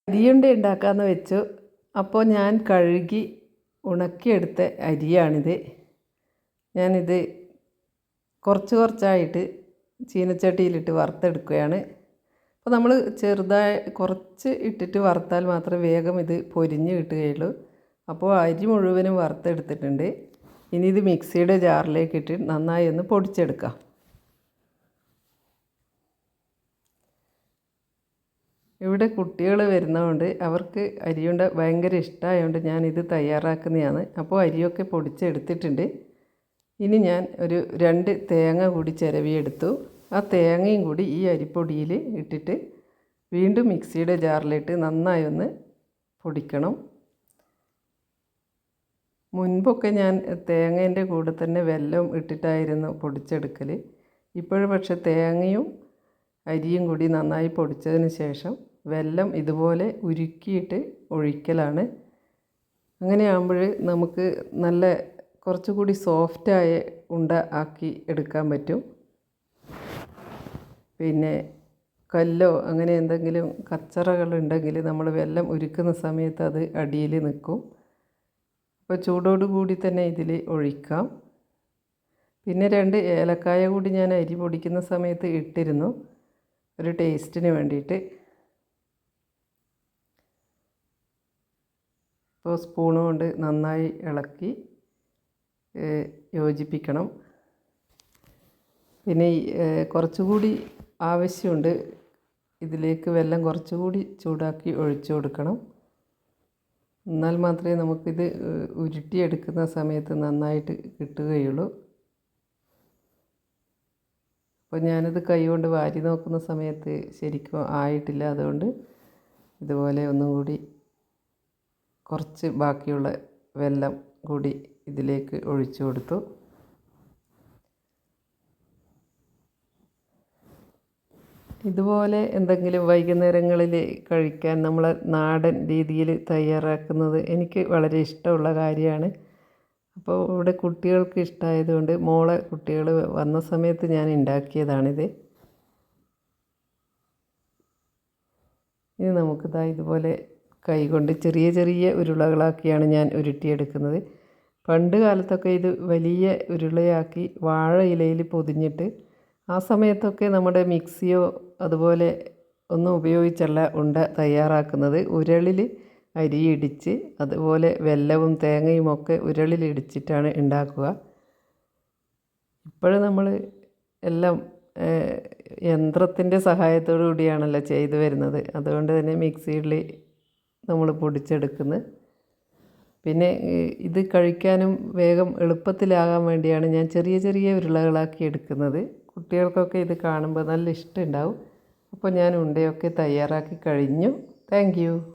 അരിയുണ്ട ഉണ്ടാക്കാമെന്ന് വെച്ചു. അപ്പോൾ ഞാൻ കഴുകി ഉണക്കിയെടുത്ത അരിയാണിത്. ഞാനിത് കുറച്ചായിട്ട് ചീനച്ചട്ടിയിലിട്ട് വറുത്തെടുക്കുകയാണ്. അപ്പോൾ നമ്മൾ ചെറുതായി കുറച്ച് ഇട്ടിട്ട് വറുത്താൽ മാത്രമേ വേഗം ഇത് പൊരിഞ്ഞ് കിട്ടുകയുള്ളൂ. അപ്പോൾ അരി മുഴുവനും വറുത്തെടുത്തിട്ടുണ്ട്. ഇനി ഇത് മിക്സിയുടെ ജാറിലേക്ക് ഇട്ട് നന്നായി ഒന്ന് പൊടിച്ചെടുക്കാം. ഇവിടെ കുട്ടികൾ വരുന്നതുകൊണ്ട് അവർക്ക് അരിയുണ്ട ഭയങ്കര ഇഷ്ടമായതുകൊണ്ട് ഞാനിത് തയ്യാറാക്കുന്നതാണ്. അപ്പോൾ അരിയൊക്കെ പൊടിച്ചെടുത്തിട്ടുണ്ട്. ഇനി ഞാൻ ഒരു 2 തേങ്ങ കൂടി ചിരവിയെടുത്തു. ആ തേങ്ങയും കൂടി ഈ അരിപ്പൊടിയിൽ ഇട്ടിട്ട് വീണ്ടും മിക്സിയുടെ ജാറിലിട്ട് നന്നായി ഒന്ന് പൊടിക്കണം. മുൻപൊക്കെ ഞാൻ തേങ്ങേൻ്റെ കൂടെ തന്നെ വെല്ലം ഇട്ടിട്ടായിരുന്നു പൊടിച്ചെടുക്കൽ. ഇപ്പോഴും പക്ഷേ തേങ്ങയും അരിയും കൂടി നന്നായി പൊടിച്ചതിന് ശേഷം വെല്ലം ഇതുപോലെ ഉരുക്കിയിട്ട് ഒഴിക്കലാണ്. അങ്ങനെയാകുമ്പോൾ നമുക്ക് നല്ല കുറച്ചുകൂടി സോഫ്റ്റായ ഉണ്ട ആക്കി എടുക്കാൻ പറ്റും. പിന്നെ കല്ലോ അങ്ങനെ എന്തെങ്കിലും കച്ചറകളുണ്ടെങ്കിൽ നമ്മൾ വെല്ലം ഉരുക്കുന്ന സമയത്ത് അത് അടിയിൽ നിൽക്കും. അപ്പോൾ ചൂടോട് കൂടി തന്നെ ഇതിൽ ഒഴിക്കാം. പിന്നെ 2 ഏലക്കായ കൂടി ഞാൻ അരി പൊടിക്കുന്ന സമയത്ത് ഇട്ടിരുന്നു, ഒരു ടേസ്റ്റിന് വേണ്ടിയിട്ട്. അപ്പോൾ സ്പൂൺ കൊണ്ട് നന്നായി ഇളക്കി യോജിപ്പിക്കണം. പിന്നെ കുറച്ചുകൂടി ആവശ്യമുണ്ട്. ഇതിലേക്ക് വെല്ലം കുറച്ചുകൂടി ചൂടാക്കി ഒഴിച്ചു കൊടുക്കണം. എന്നാൽ മാത്രമേ നമുക്കിത് ഉരുട്ടിയെടുക്കുന്ന സമയത്ത് നന്നായിട്ട് കിട്ടുകയുള്ളൂ. അപ്പോൾ ഞാനിത് കൈ കൊണ്ട് വാരി നോക്കുന്ന സമയത്ത് ശരിക്കും ആയിട്ടില്ല. അതുകൊണ്ട് ഇതുപോലെ ഒന്നും കൂടി കുറച്ച് ബാക്കിയുള്ള വെല്ലം കൂടി ഇതിലേക്ക് ഒഴിച്ചു കൊടുത്തു. ഇതുപോലെ എന്തെങ്കിലും വൈകുന്നേരങ്ങളിൽ കഴിക്കാൻ നമ്മൾ നാടൻ രീതിയിൽ തയ്യാറാക്കുന്നത് എനിക്ക് വളരെ ഇഷ്ടമുള്ള കാര്യമാണ്. അപ്പോൾ ഇവിടെ കുട്ടികൾക്ക് ഇഷ്ടമായതുകൊണ്ട് മോളെ കുട്ടികൾ വന്ന സമയത്ത് ഞാൻ ഉണ്ടാക്കിയതാണിത്. ഇനി നമുക്കിതാ ഇതുപോലെ കൈകൊണ്ട് ചെറിയ ചെറിയ ഉരുളകളാക്കിയാണ് ഞാൻ ഉരുട്ടിയെടുക്കുന്നത്. പണ്ട് കാലത്തൊക്കെ ഇത് വലിയ ഉരുളയാക്കി വാഴ ഇലയിൽ പൊതിഞ്ഞിട്ട് ആ സമയത്തൊക്കെ നമ്മുടെ മിക്സിയോ അതുപോലെ ഒന്നും ഉപയോഗിച്ചല്ല ഉണ്ട തയ്യാറാക്കുന്നത്. ഉരളിൽ അരി ഇടിച്ച് അതുപോലെ വെല്ലവും തേങ്ങയും ഒക്കെ ഉരളിലിടിച്ചിട്ടാണ് ഉണ്ടാക്കുക. ഇപ്പോഴും നമ്മൾ എല്ലാം യന്ത്രത്തിൻ്റെ സഹായത്തോടു കൂടിയാണല്ലോ ചെയ്തു വരുന്നത്. അതുകൊണ്ട് തന്നെ മിക്സിയിൽ നമ്മൾ പൊടിച്ചെടുക്കുന്നത്. പിന്നെ ഇത് കഴിക്കാനും വേഗം എളുപ്പത്തിലാകാൻ വേണ്ടിയാണ് ഞാൻ ചെറിയ ചെറിയ ഉരുളകളാക്കി എടുക്കുന്നത്. കുട്ടികൾക്കൊക്കെ ഇത് കാണുമ്പോൾ നല്ല ഇഷ്ടമുണ്ടാവും. അപ്പോൾ ഞാൻ ഉണ്ടയൊക്കെ തയ്യാറാക്കി കഴിഞ്ഞു. Thank you.